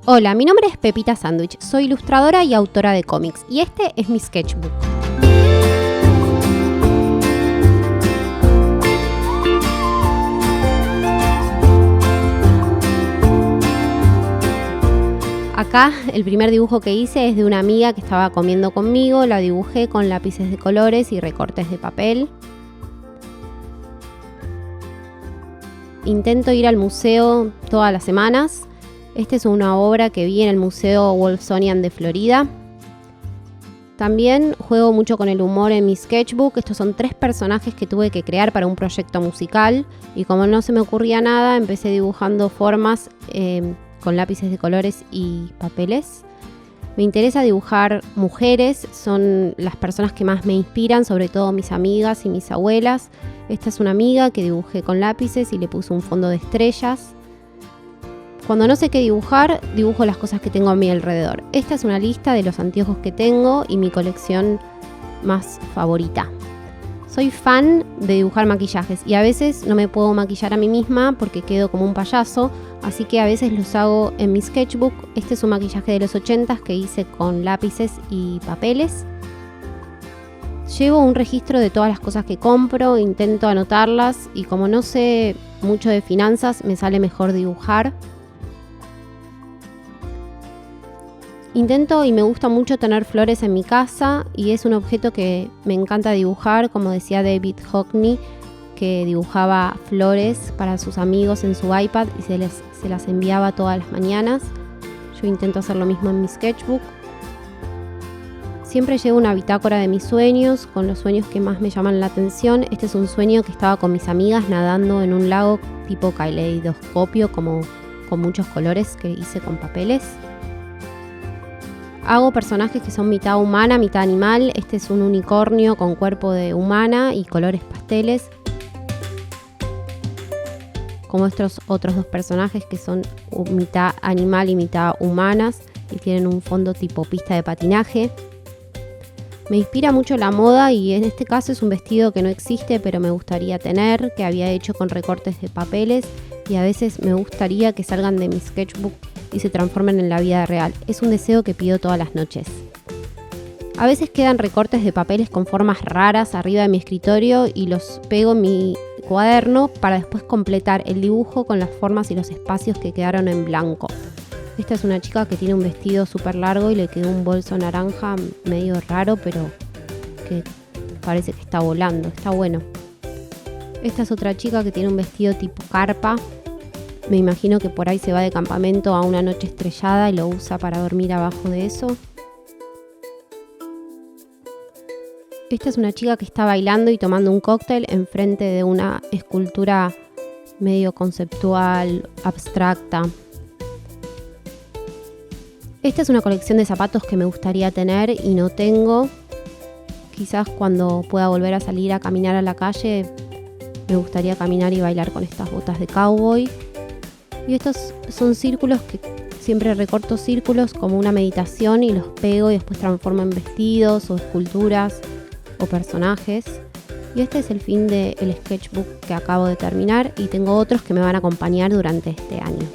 Hola, mi nombre es Pepita Sandwich, soy ilustradora y autora de cómics y este es mi sketchbook. Acá el primer dibujo que hice es de una amiga que estaba comiendo conmigo, la dibujé con lápices de colores y recortes de papel. Intento ir al museo todas las semanas. Esta es una obra que vi en el Museo Wolfsonian de Florida. También juego mucho con el humor en mi sketchbook. Estos son 3 personajes que tuve que crear para un proyecto musical. Y como no se me ocurría nada, empecé dibujando formas con lápices de colores y papeles. Me interesa dibujar mujeres, son las personas que más me inspiran, sobre todo mis amigas y mis abuelas. Esta es una amiga que dibujé con lápices y le puse un fondo de estrellas. Cuando no sé qué dibujar, dibujo las cosas que tengo a mi alrededor. Esta es una lista de los anteojos que tengo y mi colección más favorita. Soy fan de dibujar maquillajes y a veces no me puedo maquillar a mí misma porque quedo como un payaso, así que a veces los hago en mi sketchbook. Este es un maquillaje de los 80s que hice con lápices y papeles. Llevo un registro de todas las cosas que compro, intento anotarlas y como no sé mucho de finanzas, me sale mejor dibujar. Intento y me gusta mucho tener flores en mi casa y es un objeto que me encanta dibujar, como decía David Hockney, que dibujaba flores para sus amigos en su iPad y se las enviaba todas las mañanas. Yo intento hacer lo mismo en mi sketchbook. Siempre llevo una bitácora de mis sueños, con los sueños que más me llaman la atención. Este es un sueño que estaba con mis amigas nadando en un lago tipo caleidoscopio, como con muchos colores que hice con papeles. Hago personajes que son mitad humana, mitad animal. Este es un unicornio con cuerpo de humana y colores pasteles. Como estos otros 2 personajes que son mitad animal y mitad humanas y tienen un fondo tipo pista de patinaje. Me inspira mucho la moda y en este caso es un vestido que no existe pero me gustaría tener, que había hecho con recortes de papeles y a veces me gustaría que salgan de mi sketchbook y se transformen en la vida real. Es un deseo que pido todas las noches. A veces quedan recortes de papeles con formas raras arriba de mi escritorio y los pego en mi cuaderno para después completar el dibujo con las formas y los espacios que quedaron en blanco. Esta es una chica que tiene un vestido súper largo y le quedó un bolso naranja medio raro, pero que parece que está volando, está bueno. Esta es otra chica que tiene un vestido tipo carpa. Me imagino que por ahí se va de campamento a una noche estrellada y lo usa para dormir abajo de eso. Esta es una chica que está bailando y tomando un cóctel enfrente de una escultura medio conceptual, abstracta. Esta es una colección de zapatos que me gustaría tener y no tengo. Quizás cuando pueda volver a salir a caminar a la calle, me gustaría caminar y bailar con estas botas de cowboy. Y estos son círculos que siempre recorto círculos como una meditación y los pego y después transformo en vestidos o esculturas o personajes. Y este es el fin del sketchbook que acabo de terminar y tengo otros que me van a acompañar durante este año.